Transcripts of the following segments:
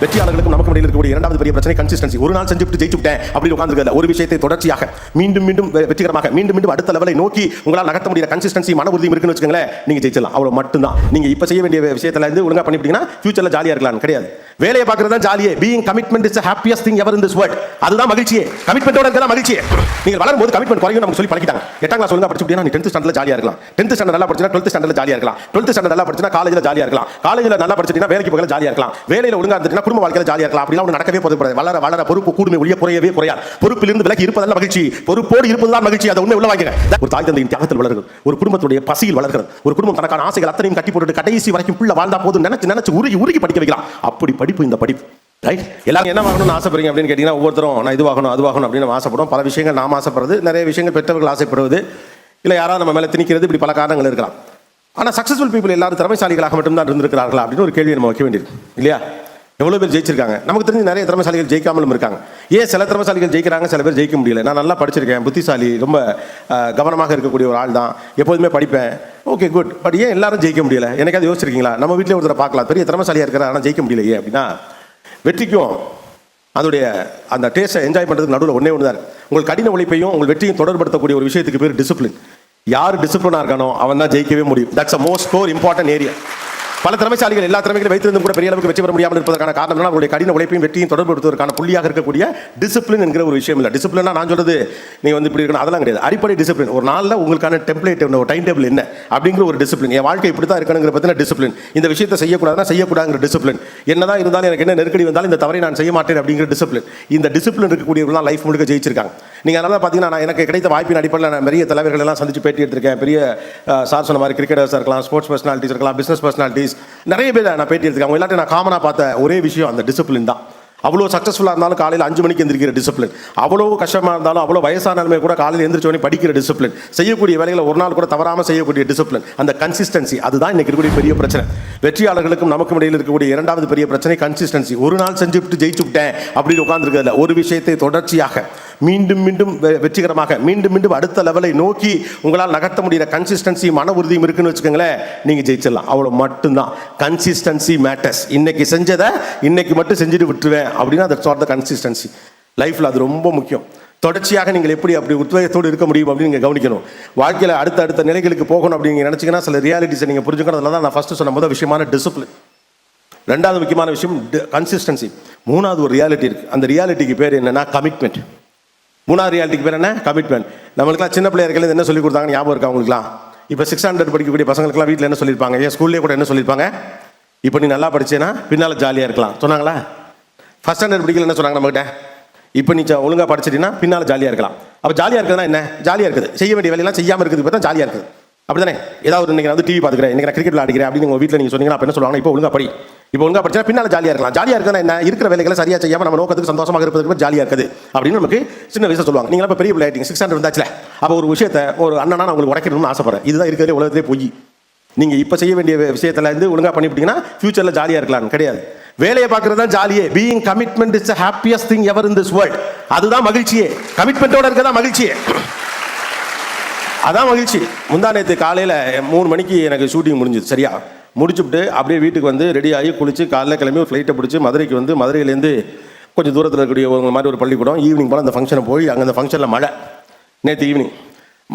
வெற்றியாளர்களுக்கும் நமக்கு இடையில் இருக்கக்கூடிய இரண்டாவது பெரிய பிரச்சனை கன்சிஸ்டன்சி. ஒரு நாள் செஞ்சுட்டு ஜெயிச்சுட்டேன் அப்படி உட்கார்ந்திருக்கல. ஒரு விஷயத்தை தொடர்ச்சியாக மீண்டும் மீண்டும் வெற்றிகரமாக மீண்டும் மீண்டும் அடுத்த லெவலை நோக்கி உங்களால் நகர்த்த முடியாத கன்சிஸ்டன்சி மன உறுதி இருக்குன்னு வச்சுக்கோங்களேன், நீங்க ஜெயிச்சலாம். அவ்வளவு மட்டும்தான். நீங்க இப்ப செய்ய வேண்டிய விஷயத்துல இருந்து ஒழுங்கா பண்ணிட்டீங்கன்னா ஃபியூச்சர்ல ஜாலியா இருக்கலாம் கிடையாது. வேலையை பார்க்கறது தான் ஜாலியே. Being commitment is the happiest thing ever in this world. அதுதான் மகிழ்ச்சியே. கமிட்மெண்டோட இருக்கதான் மகிழ்ச்சியே. நீங்க வளரும்போது கமிட்மெண்ட் குறையும் நமக்கு சொல்லி பழக்கிட்டாங்க. 8ஆம் கிளாஸ் ஒழுங்கா படிச்சுட்டீங்கன்னா நீ 10th ஸ்டாண்டர்ட்ல ஜாலியா இருக்கலாம். 10th ஸ்டாண்டர்ட் நல்லா படிச்சா 12th ஸ்டாண்டர்ட்ல ஜாலியா இருக்கலாம். 12th ஸ்டாண்டர்ட் நல்லா படிச்சா காலேஜ்ல ஜாலியா இருக்கலாம். காலேஜ்ல நல்லா படிச்சிட்டீங்கன்னா வேலைக்கு போகல ஜாலியா இருக்கலாம். வேலையில ஒழுங்கா இருந்துட்டீங்கன்னா குடும்ப வாழ்க்கையில ஜாலியா இருக்கலாம். அப்படிலாம் ஒண்ணு நடக்கவே போறது. வளர வளர பொறுப்பு கூடுமே ஒழிய குறையவே குறையாது. பொறுப்பிலிருந்து விலகி இருப்பதல்ல மகிழ்ச்சி, பொறுப்போடு இருப்பதுதான் மகிழ்ச்சி. அதை உண்மை உள்ள வாங்குங்க. ஒரு தாய் தந்தையின் தியாகத்தில் வளர்கிறது, ஒரு குடும்பத்துடைய பசியில் வளர்கிறது, ஒரு குடும்பம் தனக்கான ஆசைகள் அத்தனையும் கட்டி போட்டு கடைசி வரைக்கும் பிள்ளை வாழ்ந்தா போதும் நினைச்சு நினைச்சு உருகி உருகி படிக்க வைக்கலாம். அப்படி படிப்பு இந்த படிப்பு. ரைட். எல்லாரும் என்ன வாங்கணும்னு ஆசைப்படுறீங்க அப்படின்னு கேட்டீங்கன்னா ஒவ்வொருத்தரும் நான் இது வாங்கணும் அது வாங்கணும் அப்படின்னு ஆசைப்படும். பல விஷயங்கள் நாம் ஆசைப்படுறது, நிறைய விஷயங்கள் பெற்றவர்கள் ஆசைப்படுவது, இல்லை யாராவது நம்ம மேலே திணிக்கிறது, இப்படி பல காரணங்கள் இருக்கலாம். ஆனால் சக்ஸஸ்ஃபுல் பீப்புள் எல்லாரும் திறமைசாலிகளாக மட்டும்தான் இருந்திருக்கிறார்களா அப்படின்னு ஒரு கேள்வி நம்ம வைக்க வேண்டியது இல்லையா? எவ்வளோ பேர் ஜெயிச்சிருக்காங்க? நமக்கு தெரிஞ்சு நிறைய திறமைசாலிகள் ஜெயிக்காமலும் இருக்காங்க. ஏன் சில திறமைசாலிகள் ஜெயிக்கிறாங்க, சில பேர் ஜெயிக்க முடியல? நான் நல்லா படிச்சிருக்கேன், புத்திசாலி, ரொம்ப கவனமாக இருக்கக்கூடிய ஒரு ஆள் தான், எப்போதுமே படிப்பேன், ஓகே குட். பட் ஏன் எல்லாரும் ஜெயிக்க முடியல? எனக்கு அது யோசிச்சிருக்கீங்களா? நம்ம வீட்டில் ஒருத்தரை பார்க்கலாம், பெரிய திறமைசாலியாக இருக்கிறார், ஆனால் ஜெயிக்க முடியலையே அப்படின்னா வெற்றிக்கும் அதோடைய அந்த டேஸ்ட்டை என்ஜாய் பண்ணுறதுக்கு நடுவில் ஒன்றே ஒன்று தான். உங்கள் கடின உழைப்பையும் உங்கள் வெற்றியும் தொடர்படுத்தக்கூடிய ஒரு விஷயத்துக்கு பேர் டிசிப்ளின். யார் டிசிப்ளினாக இருக்கானோ அவன் தான் ஜெயிக்கவே முடியும். That's a most core important area. பல திறமைசாலிகள் எல்லா திறமைகளையும் வைத்திருந்தும் கூட பெரிய அளவுக்கு வெற்றி பெற முடியாமல் இருப்பதற்கான காரணம் அவங்களுடைய கடின உழைப்பையும் வெற்றியும் தொடர்படுத்துவதற்கான புள்ளியாக இருக்கக்கூடிய டிசிப்ளின் என்கிற ஒரு விஷயம் இல்லை. டிசிப்ளினா நான் சொல்றது நீ வந்து இப்படி இருக்கணும் அதெல்லாம் கிடையாது. அடிப்படை டிசிப்ளின், ஒரு நாளில் உங்களுக்கான டெம்ப்ளேட் என்ன, ஒரு டைம் டேபிள் என்ன அப்படிங்கிற ஒரு டிசிப்ளின். என் வாழ்க்கை இப்படி தான் இருக்கணுங்கிற பற்றின டிசிப்ளின். இந்த விஷயத்தை செய்யக்கூடாதுன்னா செய்யக்கூடாதுங்கிற டிசிப்ளின். என்னதான் இருந்தாலும் எனக்கு என்ன நெருக்கடி வந்தாலும் இந்த தவறை நான் செய்ய மாட்டேன் அப்படிங்கிற டிசிப்ளின். இந்த டிசிப்ளின் இருக்கக்கூடியவர்கள் தான் லைஃப் முழுக்க ஜெயிச்சிருக்காங்க. நீங்கள் அதனால பார்த்தீங்கன்னா நான் எனக்கு கிடைத்த வாய்ப்பின் அடிப்படையில் நான் பெரிய தலைவர்கள் எல்லாம் சந்திச்சு பேட்டி எடுத்திருக்கேன். பெரிய சார் சொன்ன மாதிரி கிரிக்கெட்டர்ஸ் இருக்கலாம், ஸ்போர்ட்ஸ் பர்சனாலிட்டிஸ் இருக்கலாம், பிஸ்னஸ் பர்சனாலிட்டிஸ், நிறைய பேர் நான் பேட்டி எடுத்துருக்கேன். அவங்க எல்லாத்தையும் நான் காமனாக பார்த்த ஒரே விஷயம் அந்த டிசிப்ளின் தான். அவ்வளோ சக்ஸஸ்ஃபுல்லாக இருந்தாலும் காலையில் 5 மணிக்கு எந்திரிக்கிற டிசிப்ளின், அவ்வளோ கஷ்டமாக இருந்தாலும் அவ்வளோ வயசானாலுமே கூட காலையில் எந்திரிச்சோடனே படிக்கிற டிசிப்ளின், செய்யக்கூடிய வேலைகளை ஒரு நாள் கூட தவறாமல் செய்யக்கூடிய டிசிப்ளின், அந்த கன்சிஸ்டன்சி, அதுதான் இன்னைக்கு இருக்கக்கூடிய பெரிய பிரச்சனை. வெற்றியாளர்களுக்கும் நமக்கும் இடையில் இருக்கக்கூடிய இரண்டாவது பெரிய பிரச்சனை கன்சிஸ்டன்சி. ஒரு நாள் செஞ்சுட்டு ஜெயிச்சுட்டேன் அப்படின்னு உட்கார்ந்துருக்கிறதுல, ஒரு விஷயத்தை தொடர்ச்சியாக மீண்டும் மீண்டும் வெற்றிகரமாக மீண்டும் மீண்டும் அடுத்த லெவலை நோக்கி உங்களால் நகர்த்த முடியாத கன்சிஸ்டன்சி மன உறுதியும் இருக்குன்னு வச்சுக்கோங்களேன், நீங்க ஜெயிச்சிடலாம். அவ்வளோ மட்டும்தான். Consistency matters. இன்னைக்கு செஞ்சதை இன்னைக்கு மட்டும் செஞ்சுட்டு விட்டுருவேன் அப்படின்னா தட்ஸ் நாட் த கன்சிஸ்டன்சி. லைஃப்ல அது ரொம்ப முக்கியம். தொடர்ச்சியாக நீங்கள் எப்படி அப்படி உத்வேகத்தோடு இருக்க முடியும் அப்படின்னு நீங்கள் கவனிக்கணும். வாழ்க்கையில் அடுத்த நிலைகளுக்கு போகணும் அப்படின்னு நினைச்சீங்கன்னா சில ரியாலிட்டிஸை நீங்கள் புரிஞ்சுக்கணும். தான் நான் ஃபர்ஸ்ட் சொன்ன முதல் விஷயமான டிசிப்ளின். ரெண்டாவது முக்கியமான விஷயம் கன்சிஸ்டன்சி. மூணாவது ஒரு ரியாலிட்டி இருக்கு. அந்த ரியாலிட்டிக்கு பேர் என்னன்னா கமிட்மெண்ட். மூணாவது ரியாலிட்டிக்கு பேர் என்ன? கமிட்மெண்ட். நம்மளுக்குலாம் சின்ன பிள்ளைகளுக்கு என்ன சொல்லி கொடுத்தாங்க ஞாபகம் இருக்கா உங்களுக்குலாம்? இப்போ 600 படிக்கக்கூடிய பசங்களுக்குலாம் வீட்டில் என்ன சொல்லியிருப்பாங்க? ஏன் ஸ்கூல்லேயே கூட என்ன சொல்லியிருப்பாங்க? இப்போ நீ நல்லா படிச்சேன்னா பின்னால் ஜாலியாக இருக்கலாம் சொன்னாங்களா? ஃபர்ஸ்ட் ஸ்டாண்டர்ட் படிக்கல என்ன சொன்னாங்க நம்மகிட்ட? இப்போ நீ ஒழுங்காக படிச்சிட்டீங்கன்னா பின்னால் ஜாலியாக இருக்கலாம். அப்போ ஜாலியாக இருக்குதுன்னா என்ன? ஜாலியாக இருக்குது, செய்ய வேண்டிய வேலையெல்லாம் செய்யாமல் இருக்குது பார்த்தா ஜாலியாக இருக்குது. அப்படி தானே? ஏதாவது ஒரு நீங்கள் வந்து டிவி பார்த்துக்கிறேன், இன்னைக்கு நான் கிரிக்கெட் விளையாடுகிறேன் அப்படின்னு உங்கள் வீட்டில் நீங்கள் சொன்னீங்கன்னா அப்போ என்ன சொல்லுவாங்க? இப்போ ஒழுங்காக படி, இப்போ ஒழுங்காக படிச்சா பின்னால் ஜாலியாக இருக்கலாம். ஜாலியாக இருக்குன்னா என்ன? இருக்கிற வேலைகளை சரியாக செய்யாமல் நம்ம நோக்கத்துக்கு சந்தோஷமாக இருப்பதுக்கு ஜாலியாக இருக்குது அப்படின்னு நமக்கு சின்ன வயசில் சொல்லுவாங்க. நீங்கள் இப்போ பெரிய பிள்ளைங்க 600 வந்தாச்சுல, அப்போ ஒரு விஷயத்தை ஒரு அண்ணனா நான் உங்களுக்கு உடைக்கணும்னு ஆசைப்படுறேன். இதுதான் இருக்கிறதே உலகத்திலே போய். நீங்கள் இப்போ செய்ய வேண்டிய விஷயத்தில் இருந்து ஒழுங்காக பண்ணிவிட்டீங்கன்னா ஃபியூச்சரில் ஜாலியாக இருக்கலாம் கிடையாது. வேலையை பார்க்கறது தான் ஜாலியே. Being commitment is the happiest thing ever in this world. அதுதான் மகிழ்ச்சியே. கமிட்மெண்டோட இருக்கதான் மகிழ்ச்சியே. அதான் மகிழ்ச்சி. முந்தா நேற்று காலையில் 3 மணிக்கு எனக்கு ஷூட்டிங் முடிஞ்சுது. சரியா முடிச்சுட்டு அப்படியே வீட்டுக்கு வந்து ரெடி ஆகி குளிச்சு காலைல கிளம்பி ஒரு ஃப்ளைட்டை பிடிச்சி மதுரைக்கு வந்து மதுரையிலேருந்து கொஞ்சம் தூரத்தில் இருக்கக்கூடிய ஒரு மாதிரி ஒரு பள்ளிக்கூடம். ஈவினிங் போல் அந்த ஃபங்க்ஷனை போய் அங்கே அந்த ஃபங்க்ஷனில் மழை. நேற்று ஈவினிங்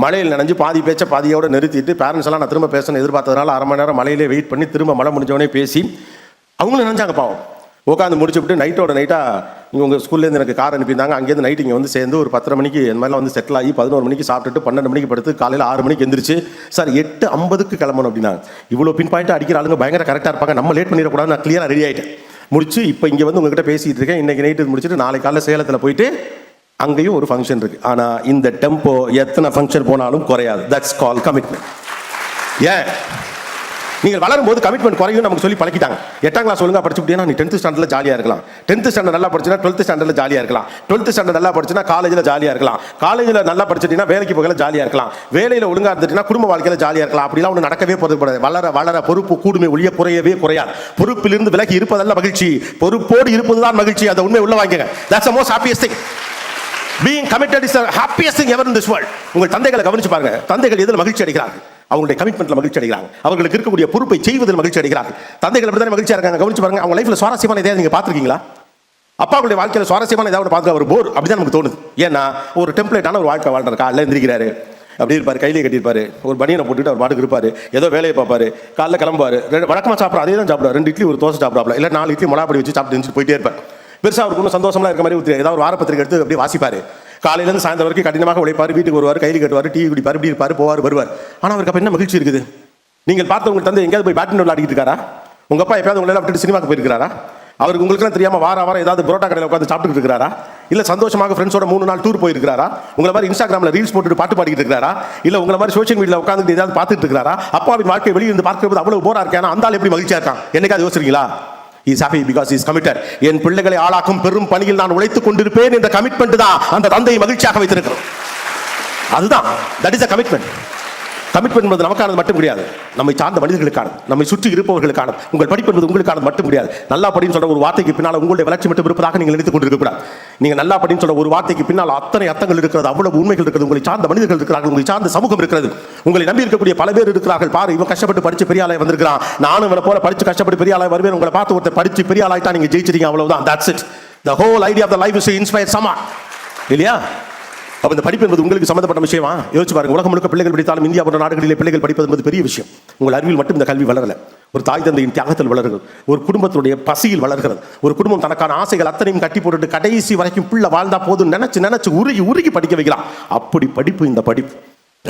மழையில் நனைஞ்சு பாதி பேச்சை பாதியோடு நிறுத்திட்டு பேரண்ட்ஸ் எல்லாம் நான் திரும்ப பேசணும்னு எதிர்பார்த்ததுனால அரை மணி நேரம் மழையிலே வெயிட் பண்ணி திரும்ப மழை முடிஞ்சவொடனே பேசி அவங்களும் நினைச்சாங்க பாவம். உட்காந்து முடிச்சுட்டு நைட்டோட நைட்டாக இங்கே உங்கள் ஸ்கூல்லேருந்து எனக்கு கார் அனுப்பியிருந்தாங்க. அங்கேருந்து நைட்டு இங்கே வந்து சேர்ந்து ஒரு 10:30 மணிக்கு இந்த மாதிரிலாம் வந்து செட்டில் ஆகி 11 மணிக்கு சாப்பிட்டுட்டு 12 மணிக்கு படுத்து காலையில் 6 மணிக்கு எந்திரிச்சு சார் 8:50 கிளம்பணும் அப்படின்னாங்க. இவ்வளோ பின் பாயிண்ட் அடிக்கிற ஆளுங்க பயங்கர கரெக்டாக இருப்பாங்க, நம்ம லேட் பண்ணிடக்கூடாது. நான் கிளியராக ரெடி ஆகிட்டேன். முடிச்சு இப்போ இங்கே வந்து உங்ககிட்ட பேசிகிட்டு இருக்கேன். இன்றைக்கி நைட்டு முடிச்சுட்டு நாளைக்கு காலையில் சேலத்தில் போயிட்டு அங்கேயும் ஒரு ஃபங்க்ஷன் இருக்குது. ஆனால் இந்த டெம்போ எத்தனை ஃபங்க்ஷன் போனாலும் குறையாது. That's call commitment. ஏன் நீங்கள் வளரும்போது கமிட்மெண்ட் குறையும் நமக்கு சொல்லி பழக்கிட்டாங்க. 8ஆம் கிளாஸ் ஒழுங்காக படிச்சுட்டீங்கன்னா நீ 10th ஸ்டாண்டர்ட்ல ஜாலியாக இருக்கலாம். 10th ஸ்டாண்டர்ட் நல்லா படிச்சுனா 12th ஸ்டாண்டர்ட்ல ஜாலியாக இருக்கலாம். 12th ஸ்டாண்டர்ட் நல்லா படிச்சுனா காலேஜில் ஜாலியாக இருக்கலாம். காலேஜில் நல்லா படிச்சிட்டீங்கன்னா வேலைக்கு போகல ஜாலியாக இருக்கலாம். வேலையில் ஒழுங்காக இருந்துட்டீங்கன்னா குடும்ப வாழ்க்கையில் ஜாலியாக இருக்கலாம். அப்படிலாம் ஒன்று நடக்கவே போகிறது. வளர வளர பொறுப்பு கூடுமே ஒழிய குறையவே குறையாது. பொறுப்பிலிருந்து விலகி இருப்பதல்ல மகிழ்ச்சி, பொறுப்போடு இருப்பதுதான் மகிழ்ச்சி. அதை உண்மை உள்ள வாங்கிங்க. That's the most happiest thing. Being committed is the happiest thing ever in this world. உங்கள் தந்தைகளை கவனிச்சு பாருங்க. தந்தைகள் எதில் மகிழ்ச்சி அடைகிறார்கள்? அவங்களுடைய கமிட்மெண்ட்ல மகிழ்ச்சி அடைகிறாங்க, அவர்களுக்கு இருக்கக்கூடிய பொறுப்பை செய்வதில் மகிழ்ச்சி அடைகிறார்கள். தந்தைகள் அப்படிதான் மகிழ்ச்சியா இருக்காங்க. கவனிச்சு பாருங்க, அவங்க லைஃப்ல சுவாரஸ்யமான எதையாவது நீங்க பார்த்திருக்கீங்களா? அப்பாவுடைய வாழ்க்கையில் சுவாரஸ்யமான ஏதாவது பார்க்க ஒரு போர் அப்படிதான் நமக்கு தோணுது. ஏன்னா ஒரு டெம்ப்ளேட்டான ஒரு வாழ்க்கை வாழ்றாரு. காலையில் எந்திரிக்கிறாரு, அப்படி இருப்பாரு, கையிலே கட்டியிருப்பாரு, ஒரு பனியனை போட்டுட்டு அவர் பாட்டுக்கு இருப்பாரு, ஏதோ வேலையை பார்ப்பாரு, காலைல கிளம்புவாரு, வழக்கமாக சாப்பிட்ற அதே தான் சாப்பிடுவார், 2 இட்லி ஒரு தோசை சாப்பிடாப்ல, இல்லை 4 இட்லி மிளகாப்பொடி வச்சு சாப்பிட்டு போயிட்டே இருப்பார். பெருசாக அவருக்கு ஒன்றும் சந்தோஷமா இருக்க மாதிரி ஏதாவது ஒரு வாரப்பத்திரிக்கை எடுத்து அப்படியே வாசிப்பாரு. காலையிலேருந்து சாயந்தரம் வரைக்கும் கடினமாக உழைப்பார், வீட்டுக்கு வருவார், கையில் கட்டுவார், டீ குடிப்பார், இப்படி இருப்பார், போவார் வருவார். ஆனால் அவருக்கு அப்போ என்ன மகிழ்ச்சி இருக்குது? நீங்கள் பார்த்து உங்கள் தந்தை எங்கேயாவது போய் பேட்மிண்டன் விளையாடிட்டு இருக்காரா? உங்கள் அப்பா எப்பயாவது உங்களை விட்டுட்டு சினிமாக்கு போயிருக்காரா? அவருக்கு உங்களுக்கு தெரியாம வாரம் ஏதாவது புரோட்டா கடையில் உட்காந்து சாப்பிட்டு இருக்கிறாரா? இல்ல சந்தோஷமாக ஃப்ரெண்ட்ஸோட 3 நாள் டூர் போயிருக்காரா? உங்களை மாதிரி இன்ஸ்டாகிராம்ல ரீல்ஸ் போட்டு பாட்டு பாடிட்டு இருக்காரா? இல்ல உங்களை மாதிரி சோஷியல் மீடியால உட்காந்து ஏதாவது பார்த்துட்டு இருக்காரா? அப்பாவின் வாழ்க்கை வெளியிருந்து பார்க்கும்போது அவ்வளவு போரா இருக்கா? அந்த ஆள் எப்படி மகிழ்ச்சியா இருக்கான்? என்னைக்காவது யோசிக்கிறீங்களா? He is happy because he is committed. என் பிள்ளைகளை ஆளாக்கும் பெரும் பணியில் நான் உழைத்துக் கொண்டிருப்பேன் என்ற கமிட்மெண்ட் தான் அந்த தந்தையை மகிழ்ச்சியாக வைத்திருக்கிறோம். அதுதான், that is a commitment. Commitment என்பது நமக்கானது மட்டும் கிடையாது, நம்மை சார்ந்த மனிதர்களுக்கானது, நம்மை சுற்றி இருப்பவர்களுக்கானது. உங்கள் படிப்பு என்பது உங்களுக்கானது மட்டும் கிடையாது. நல்லா படின்னு சொல்ற ஒரு வார்த்தைக்கு பின்னால் உங்களுடைய வளர்ச்சி மட்டும் இருப்பதாக நீங்கள் நினைத்துக் கொண்டிருக்கக்கூடாது. நீங்க நல்லா படின்னு சொல்ற ஒரு வார்த்தைக்கு பின்னால் அத்தனை அர்த்தங்கள் இருக்கிறது, அவ்வளவு உண்மைகள் இருக்கிறது. உங்களை சார்ந்த மனிதர்கள் இருக்கிறார்கள், உங்களை சார்ந்த சமூகம் இருக்கிறது, உங்களை நம்பி இருக்கக்கூடிய பல பேர் இருக்கிறார்கள். பாரு, இவன் கஷ்டப்பட்டு படிச்சு பெரிய ஆளாய் வந்திருக்கான், நானும் இவனை போல படிச்சு கஷ்டப்பட்டு பெரிய ஆளாய் வருவேன். உங்களை பார்த்து ஒருத்தர் படிச்சு பெரிய ஆளாயிட்டா நீங்க ஜெயிச்சிட்டீங்க, அவ்வளவுதான். That's it. The whole idea of the life is to inspire someone. இல்லையா? அப்ப இந்த படிப்பு என்பது உங்களுக்கு சம்பந்தப்பட்ட விஷயமா? யோசிச்சு பாருங்க. உலகம் முழுக்க பிள்ளைகள் படித்தாலும் இந்தியா போன்ற நாடுகளிலே பிள்ளைகள் படிப்பது என்பது பெரிய விஷயம். உங்கள் அறிவில் மட்டும் இந்த கல்வி வளரல, ஒரு தாய் தந்தையின் தியாகத்தில் வளர்கிறது, ஒரு குடும்பத்துடைய பசியில் வளர்கிறது. ஒரு குடும்பம் தனக்கான ஆசைகள் அத்தனையும் கட்டி போட்டுட்டு கடைசி வரைக்கும் பிள்ளை வாழ்ந்தா போதும் நினைச்சு உருகி படிக்க வைக்கலாம். அப்படி படிப்பு இந்த படிப்பு,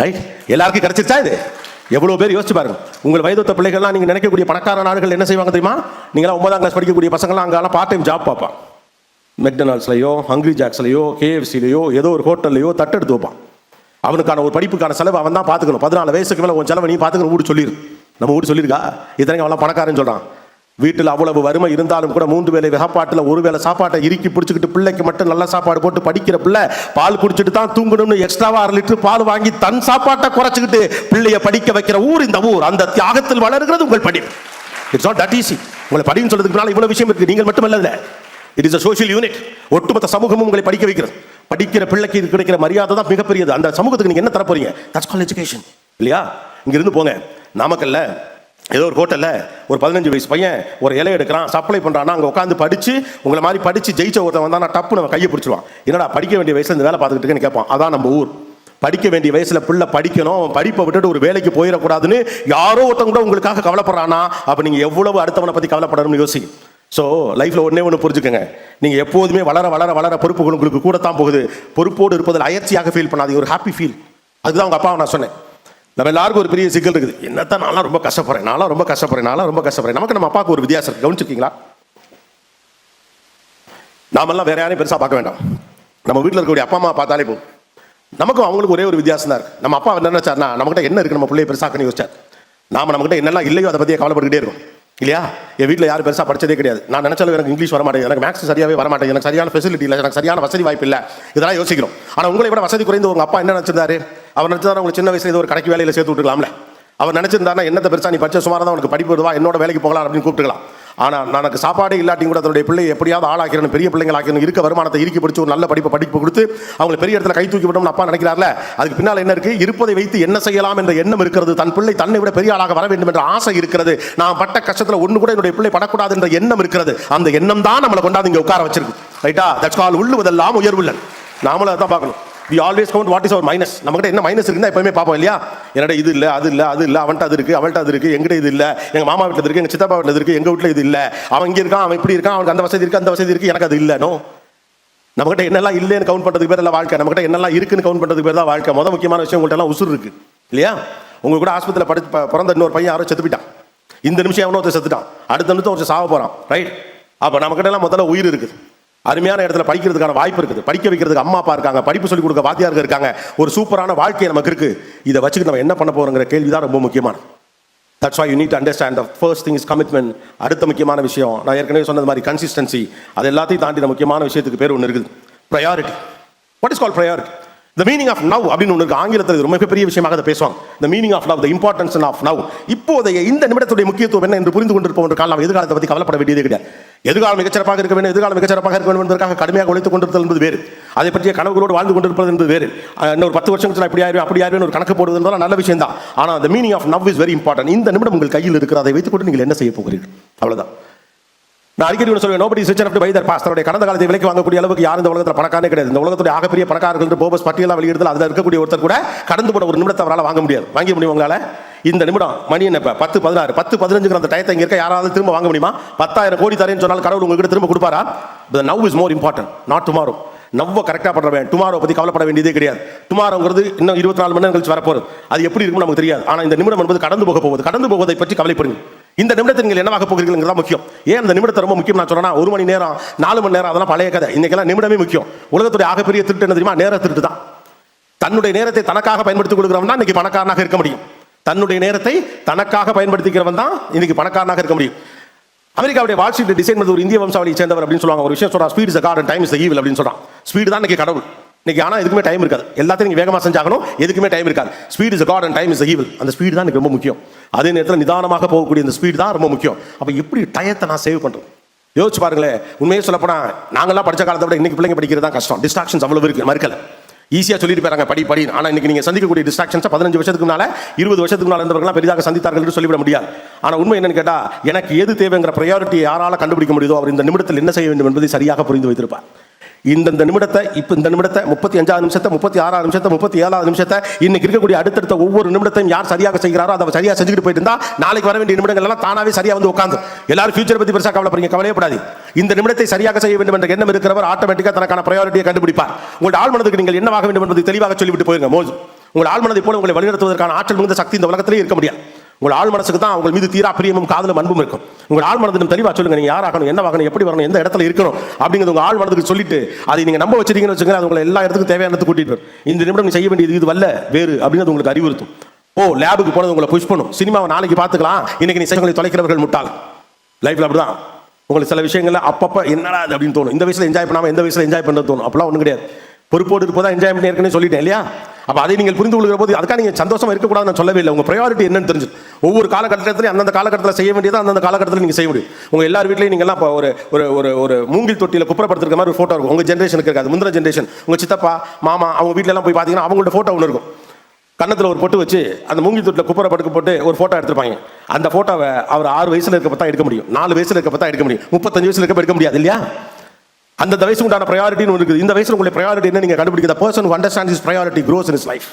ரைட்? எல்லாருக்கும் கிடைச்சிருச்சா இது? எவ்வளவு பேர் யோசிச்சு பாருங்க. உங்கள் வயதொத்த பிள்ளைகள்லாம் நீங்க நினைக்கக்கூடிய பணக்கார நாடுகள் என்ன செய்வாங்க தெரியுமா? நீங்களா 9ஆம் கிளாஸ் படிக்கக்கூடிய பசங்களாம் அங்கெல்லாம் பார்ட் டைம் ஜாப் பார்ப்பான். மெக்டொனால்ட்ஸ்லையோ, ஹங்கிரி ஜாக்ஸ்லையோ, KFCலையோ, ஏதோ ஒரு ஹோட்டல்லையோ தட்டெடுத்து வைப்பான். அவனுக்கான ஒரு படிப்புக்கான செலவு அவன் தான் பார்த்துக்கணும். 14 வயசுக்கு மேலே உன் செலவை நீ பார்த்துக்கணும். வீடு சொல்லிடு. நம்ம வீடு சொல்லியிருக்கா? இத்தனைக்கு அவெல்லாம் பணக்காரன்னு சொல்கிறான். வீட்டில் அவ்வளவு வறுமை இருந்தாலும் கூட 3 வேளை சாப்பாட்டில் 1 வேளை சாப்பாட்டை இறுக்கி பிடிச்சிக்கிட்டு பிள்ளைக்கு மட்டும் நல்ல சாப்பாடு போட்டு படிக்கிற பிள்ளை பால் குடிச்சிட்டு தான் தூங்கணும்னு எக்ஸ்ட்ராவா 1/2 லிட்டர் பால் வாங்கி தன் சாப்பாட்டை குறைச்சிக்கிட்டு பிள்ளைய படிக்க வைக்கிற ஊர் இந்த ஊர். அந்த தியாகத்தில் வளர்கிறது உங்கள் படிப்பு. It's not that easy. உங்களை படின்னு சொல்றதுக்கு முன்னால் இவ்வளவு விஷயம் இருக்கு. நீங்கள் மட்டும் இல்ல, it is a social unit. ஒட்டுமொத்த சமூகமும் உங்களை படிக்க வைக்கிறது. படிக்கிற பிள்ளைக்கு இது கிடைக்கிற மரியாதை தான் மிகப்பெரியது. அந்த சமூகத்துக்கு நீங்க என்ன தர போறீங்க? தட்ஸ் கால்ட் எஜுகேஷன், இல்லையா? இங்க இருந்து போங்க, நாமக்கல்ல ஏதோ ஒரு ஹோட்டல்ல ஒரு 15 வயசு பையன் ஒரு இலை எடுக்கிறான், சப்ளை பண்றான்னா அங்க உட்காந்து படிச்சு உங்களை மாதிரி படிச்சு ஜெயிச்ச ஒருத்தன் வந்தா டப்பு நம்ம கையை பிடிச்சிருவான். என்னடா படிக்க வேண்டிய வயசுல இந்த வேலை பார்த்துக்கிட்டு இருக்கேன்னு கேட்பான். அதான் நம்ம ஊர். படிக்க வேண்டிய வயசுல பிள்ளை படிக்கணும், படிப்பை விட்டுட்டு ஒரு வேலைக்கு போயிடக்கூடாதுன்னு யாரோ ஒருத்தன் கூட உங்களுக்காக கவலைப்படுறானா, அப்ப நீங்க எவ்வளவு அடுத்தவனை பத்தி கவலைப்படணும்னு யோசிங்க. ஸோ லைஃப்ல ஒன்று புரிஞ்சுக்கங்க, நீங்க எப்போதுமே வளர வளர வளர பொறுப்புகள் உங்களுக்கு கூட தான் போகுது. பொறுப்போடு இருப்பதில் அயற்சியாக ஃபீல் பண்ணாதீங்க, ஒரு ஹாப்பி ஃபீல். அதுதான் உங்க அப்பாவை நான் சொன்னேன். நம்ம எல்லாருக்கும் ஒரு பெரிய சிக்கல் இருக்குது. என்னத்தான் நான்லாம் ரொம்ப கஷ்டப்படுறேன், நான்லாம் ரொம்ப கஷ்டப்படுறேன். நமக்கு நம்ம அப்பாவுக்கு ஒரு வித்தியாசம் இருக்கு, கவனிச்சிருக்கீங்களா? நாமெல்லாம் வேற யாரையும் பெருசா பார்க்க வேண்டாம். நம்ம வீட்டில் இருக்கக்கூடிய அப்பா அம்மா பார்த்தாலே போதும். நமக்கும் அவங்களுக்கு ஒரே ஒரு வித்தியாசம் தான் இருக்கு. நம்ம அப்பா என்ன நினைச்சார்னா, நம்மகிட்ட என்ன இருக்கு, நம்ம பிள்ளைய பெருசாக்கன்னு யோசிச்சார். நம்மகிட்ட என்னெல்லாம் இல்லையோ அதை பற்றியே கவலைப்பட்டுக்கிட்டே இருக்கும், இல்லையா? என் வீட்டில் யாரும் பெருசாக படிச்சதே கிடையாது. நான் நினைச்சாலும் எனக்கு இங்கிலீஷ் வர மாட்டேங்குது, எனக்கு மேக்ஸ் சரியாகவே வர மாட்டேங்குது, எனக்கு சரியான ஃபெசிலிட்டி இல்லை, எனக்கு சரியான வசதி வாய்ப்பு இல்லை, இதெல்லாம் யோசிக்கிறோம். ஆனால் உங்களை விட வசதி குறைந்து உங்கள் அப்பா என்ன நினைச்சிருந்தாரு? அவர் நினைச்சா உங்களுக்கு சின்ன வயசுல ஏதோ ஒரு கடைக்கு வேலையில் சேர்த்து விட்டுக்கலாம்ல. அவர் நினைச்சிருந்தாருன்னா என்னத்தை பெருசா நீ படிச்ச சுமாராக தான் உனக்கு படிப்பு வருவா, என்னோட வேலைக்கு போகலாம் அப்படின்னு கூப்பிட்டுக்கலாம். ஆனால் எனக்கு சாப்பாடே இல்லாட்டி கூட அதனுடைய பிள்ளை எப்படியாவது ஆளாக்கிறேன், பெரிய பிள்ளைங்க ஆக்கணும், இருக்க வருமானத்தை இறுக்கி பிடிச்சி ஒரு நல்ல படிப்பு கொடுத்து அவங்களை பெரிய இடத்துல கை தூக்கி விடணும்னு அப்பா நினைக்கிறார்ல. அதுக்கு பின்னால் என்ன இருக்கு? இருப்பதை வைத்து என்ன செய்யலாம் என்ற எண்ணம் இருக்கிறது. தன் பிள்ளை தன்னை விட பெரிய ஆளாக வர வேண்டும் என்ற ஆசை இருக்கிறது. நான் பட்ட கஷ்டத்தில் ஒன்று கூட என்னுடைய பிள்ளை படக்கூடாது என்ற எண்ணம் இருக்கிறது. அந்த எண்ணம் தான் நம்மளை கொண்டாந்து இங்கே உட்கார வச்சிருக்கு, ரைட்டா? தட்ஸ் கால் உள்ளுவதெல்லாம் உயர்வுள்ளன். நாமளும் அதான் பார்க்கணும். We always count what is our minus. நம்மகிட்ட என்ன மைனஸ் இருக்குன்னா எப்பவுமே பார்ப்போம், இல்லையா? என்னடா இது இல்லை, அது இல்லை, அவன்கிட்ட அது இருக்கு, அவள்கிட்ட அது இருக்கு, எங்கிட்ட இது இல்லை, எங்க மாமா வீட்டில் இருக்கு, எங்க சித்தப்பா வீட்டில் இருக்கு, எங்க வீட்டில் இது இல்லை, அவன் இங்கே இருக்கான், அவன் இப்படி இருக்கான், அவனுக்கு அந்த வசதி இருக்கு, எனக்கு அது இல்லை. நோ, நம்மகிட்ட என்னெல்லாம் இல்லைன்னு கவுண்ட் பண்றதுக்கு பேர் இல்லை வாழ்க்கை. நம்மகிட்ட என்னெல்லாம் இருக்குன்னு கவுண்ட் பண்றதுக்கு பேர் தான் வாழ்க்கை. முக்கியமான விஷயம், உங்கள்கிட்ட எல்லாம் உசுர் இருக்கு, இல்லையா? உங்களுக்கு கூட ஆஸ்பத்திரியில் பிறந்த இன்னொரு பையன் யாரோ செத்து போயிட்டான். இந்த நிமிஷம் எவனோ ஒருத்தர் செத்துட்டான், அடுத்த நிமிஷம் ஒருத்தர் சாவ போறான், ரைட்? அப்போ நம்மகிட்ட எல்லாம் முதல்ல உயிர் இருக்குது, அருமையான இடத்துல படிக்கிறதுக்கான வாய்ப்பு இருக்குது, படிக்க வைக்கிறதுக்கு அம்மா அப்பா இருக்காங்க, படிப்பு சொல்லிக் கொடுக்க வாத்தியார்கள் இருக்காங்க, ஒரு சூப்பரான வாழ்க்கை நமக்கு இருக்கு. இதை வச்சுக்கிட்டு நம்ம என்ன பண்ண போறோங்கிற கேள்விதான் ரொம்ப முக்கியமான. That's why you need to understand the first thing is commitment. அடுத்த முக்கியமான விஷயம், நான் ஏற்கனவே சொன்னது மாதிரி கன்சிஸ்டன்சி. அது எல்லாத்தையும் தாண்டி முக்கியமான விஷயத்துக்கு பேர் ஒன்று இருக்குது, priority. What is called priority? The meaning of now அப்படின்னு ஒன்று இருக்கு. ஆங்கிலத்தில் இது ரொம்ப பெரிய விஷயமாக அதை பேசுவாங்க. The meaning of now, the importance of now. இப்போதைய இந்த நிமிடத்துடைய முக்கியத்துவம் என்ன என்று புரிந்து கொண்டிருப்போம் என்ற காலம் எதிர்காலத்தை பற்றி கவலைப்பட வேண்டியதே கிடையாது. எதிர்காலம் மிகச்சிறப்பாக இருக்க வேண்டும், எதிர்காலம் மிகச்சிறப்பாக இருக்க வேண்டும் என்பதற்காக கடுமையாக உழைத்துக் கொண்டிருத்தல் என்பது வேறு. அதை பற்றிய கனவுகளோடு வாழ்ந்து கொண்டிருப்பது என்பது வேறு. இன்னொரு 10 வருஷம் இப்படி ஆயிரும் அப்படி ஆயிரும் ஒரு கணக்கு போடுவது என்றால் நல்ல விஷயம் தான். ஆனால் the meaning of now is very important. இந்த நிமிடம் உங்கள் கையில் இருக்கிற அதை வைத்துக்கொண்டு நீங்கள் என்ன செய்ய போகிறீர்கள், அவ்வளவுதான். நான் அடிக்கடி சொல்லுவேன், nobody is rich enough to buy their past. தன்னுடைய கடந்த காலத்தை விலைக்கு வாங்கக்கூடிய அளவுக்கு யாரும் இந்த உலகத்தில் பணக்காரனே கிடையாது. இந்த உலகத்துடைய ஆகப்பெரிய பணக்காரர்கள் என்று போபஸ் பட்டியலாக வெளியிடுதல் அதில் இருக்கக்கூடிய ஒருத்தர் கூட கடந்து போன ஒரு நிமிடத்தை அவரால் வாங்க முடியாது. வாங்க முடியும் உங்களால்? இந்த நிமிடம் மணி என்ன 10, 16, 10, 15 அந்த டயத்தை இங்கே இருக்க யாராவது திரும்ப வாங்க முடியுமா? 10,000 கோடி தரேன்னு சொன்னால் கடவுள் உங்ககிட்ட திரும்ப கொடுப்பாரா? The now is more important, not tomorrow. நவ்வ கரெக்டாக பண்ணுறேன். டுமாரோ பற்றி கவலைப்பட வேண்டியதே கிடையாது. டுமாரோங்கிறது இன்னும் 24 மணி நேரம் கழிச்சு வரப்போகுது. அது எப்படி இருக்குன்னு நமக்கு தெரியாது. ஆனால் இந்த நிமிடம் என்பது கடந்து போக போகுது. கடந்து போவதை பற்றி கவலைப்படுங்க. இந்த நிமிடத்தை நீங்கள் என்னவாக போகிறீர்கள் முக்கியம். ஏன் அந்த நிமிடத்தை ரொம்ப முக்கியம் நான் சொல்றேன்னா, 1 மணி நேரம் 4 மணி நேரம் அதெல்லாம் பழைய கதை. இன்னைக்கெல்லாம் நிமிடமே முக்கியம். உலகத்துடைய ஆகப்பெரிய திருட்டு என்ன தெரியுமா? நேர திருட்டு தான். தன்னுடைய நேரத்தை தனக்காக பயன்படுத்திக் கொள்கிறவன் தான் இன்னைக்கு பணக்காரனாக இருக்க முடியும். தன்னுடைய நேரத்தை தனக்காக பயன்படுத்திக்கிறவன் தான் இன்னைக்கு பணக்காரனாக இருக்க முடியும். அமெரிக்காவுடைய வால் ஸ்ட்ரீட் டிசைன் பண்ணது ஒரு இந்திய வம்சாவளியை சேர்ந்தவர் அப்படின்னு சொல்லுவாங்க. ஒரு விஷயம் சொல்றான், speed is God and time is evil அப்படின்னு சொல்றான். ஸ்பீடு தான் இன்னைக்கு கடவுள். இன்னைக்கு ஆனால் எதுக்குமே டைம் இருக்காது. எல்லாத்தையும் நீங்கள் வேகமாக செஞ்சாகணும், எதுக்குமே டைம் இருக்காது. Speed is God and time is evil. அந்த ஸ்பீடு தான் எனக்கு ரொம்ப முக்கியம். அதே நேரத்தில் நிதானமாக போகக்கூடிய அந்த ஸ்பீடு தான் ரொம்ப முக்கியம். அப்போ எப்படி டயத்தை நான் சேவ் பண்ணுறேன் யோசிச்சு பாருங்களேன். உண்மையே சொல்லப்போனால் நாங்கள்லாம் படித்த காலத்தை விட இன்னைக்கு பிள்ளைங்க படிக்கிறது தான் கஷ்டம். டிஸ்ட்ராக்ஷன்ஸ் அவ்வளோ இருக்கு, மறுக்கல. ஈஸியாக சொல்லிட்டு போறாங்க படி படி. ஆனால் இன்னைக்கு நீங்கள் சந்திக்கக்கூடிய டிஸ்ட்ராக்ஷன்ஸை 15 வருஷத்துக்கு முன்னால 20 வருஷத்துக்கு முன்னால் இருந்தவர்களாம் பெரிதாக சந்தித்தார்கள் என்று சொல்லிவிட முடியாது. ஆனால் உண்மை என்னன்னு கேட்டால், எனக்கு எது தேவைங்கிற ப்ரையாரிட்டியை யாரால கண்டுபிடிக்க முடியுதோ அவர் இந்த நிமிடத்தில் என்ன செய்ய வேண்டும் என்பதை சரியாக புரிந்து வைத்திருப்பார். இந்த நிமிடத்தை, இப்போ இந்த நிமிடத்தை 35 நிமிஷத்தை, 36 நிமிஷத்தை, 37 நிமிஷத்தை, இன்னைக்கு இருக்கக்கூடிய அடுத்தடுத்த ஒவ்வொரு நிமிடத்தையும் யார் சரியாக செய்கிறாரோ அதை சரியாக செஞ்சுட்டு போயிட்டு இருந்தா நாளைக்கு வர வேண்டிய நிமிடங்கள் எல்லாம் தானாவே சரியாக வந்து உட்காந்து. எல்லாரும் ஃபியூச்சர் பத்தி பெருசாக கவலைப்படுறீங்க, கவலையப்படாது. இந்த நிமிடத்தை சரியாக செய்ய வேண்டும் என்ற எண்ணம் இருக்கிறவர் ஆட்டோமேட்டிக்காக தனக்கான ப்ரையாரிட்டியை கண்டுபிடிப்பார். உங்கள் ஆள் மனதுக்கு நீங்கள் என்னவாக வேண்டும் என்பதை தெளிவாக சொல்லிவிட்டு போயிருங்க. மோஜ் உங்கள் ஆள் மனதை போல உங்களை வழிநடத்துவதற்கான ஆற்றல் மிகுந்த சக்தி இந்த உலகத்திலே இருக்க முடியாது. உங்கள் ஆள் மனசுக்கு தான் உங்கள் மீது தீரா பிரியமும் காதலும் அன்பும் இருக்கும். உங்கள் ஆள் மனதிலும் தெளிவாக சொல்லுங்க, நீங்க யாராகணும், என்ன வாங்கணும், எப்படி வரணும், எந்த இடத்துல இருக்கணும் அப்படிங்கிறது உங்கள் ஆள் மனதுக்கு சொல்லிட்டு அதை நீங்க நம்ப வச்சிருக்கீங்கன்னு வச்சுக்கோங்க. அது உங்களை எல்லா இடத்துக்கும் தேவையானது கூட்டிட்டு வரும். இந்த நிமிடம் நீ செய்ய வேண்டியது இது வல்ல வேறு அப்படிங்கிறது உங்களுக்கு அறிவுறுத்தும். லேபுக்கு போனது உங்களை புஷ் பண்ணும். சினிமாவை நாளைக்கு பார்த்துக்கலாம், இன்னைக்கு நீ செய்ய தொலைக்கிறவர்கள் முட்டாள். லைஃப்ல அப்படிதான் உங்களுக்கு சில விஷயங்கள்ல அப்பப்ப என்னடா அப்படின்னு தோணும். இந்த வயசுல என்ஜாய் பண்ணாம எந்த வயசுல என்ஜாய் பண்ண தோணும். அப்பெல்லாம் ஒன்றும் கிடையாது. பொறுப்போடு இருப்பதா என்ஜாய் பண்ணி ஏற்கனவே சொல்லிட்டேன் இல்லையா? அப்போ அதை நீங்கள் புரிந்து கொள்கிற போது அதுக்காக நீங்கள் சந்தோஷமா இருக்கக்கூடாது நான் சொல்லவே இல்லை. உங்கள் ப்ரையாரிட்டி என்னன்னு தெரிஞ்சு ஒவ்வொரு காலகட்டத்திலையும் அந்தந்த காலகட்டத்தில் செய்ய வேண்டியதை அந்தந்த காலகட்டத்தில் நீங்கள் செய்ய முடியும். உங்கள் எல்லார் வீட்லையும் நீங்கள்லாம் இப்போ ஒரு மூங்கில் தொட்டியில் குப்புறப்படுத்துற மாதிரி ஒரு ஃபோட்டோ இருக்கும். உங்கள் ஜென்ரேஷனுக்கு இருக்காது, முந்திர ஜென்ரேஷன். உங்கள் சித்தப்பா மாமா அவங்க வீட்டிலலாம் போய் பார்த்தீங்கன்னா அவங்களோட ஃபோட்டோ ஒன்று இருக்கும். கன்னத்தில் ஒரு பொட்டு வச்சு அந்த மூங்கில் தொட்டில் குப்புற படுக்க போட்டு ஒரு ஃபோட்டோ எடுத்துருப்பாங்க. அந்த ஃபோட்டோவை அவர் 6 வயசில் இருக்கப்போ தான் எடுக்க முடியும், 4 வயசில் இருக்கப்போ தான் எடுக்க முடியும், 35 வயசில் இருக்கப்போ எடுக்க முடியாது இல்லையா? அந்த வயசு உண்டான ப்ரையாரிட்டின்னு இருக்குது. இந்த வயசுல உங்களுடைய ப்ரையாரிட்டி என்ன நீங்க கண்டுபிடிக்கிற. Person who understands his priority grows in his life.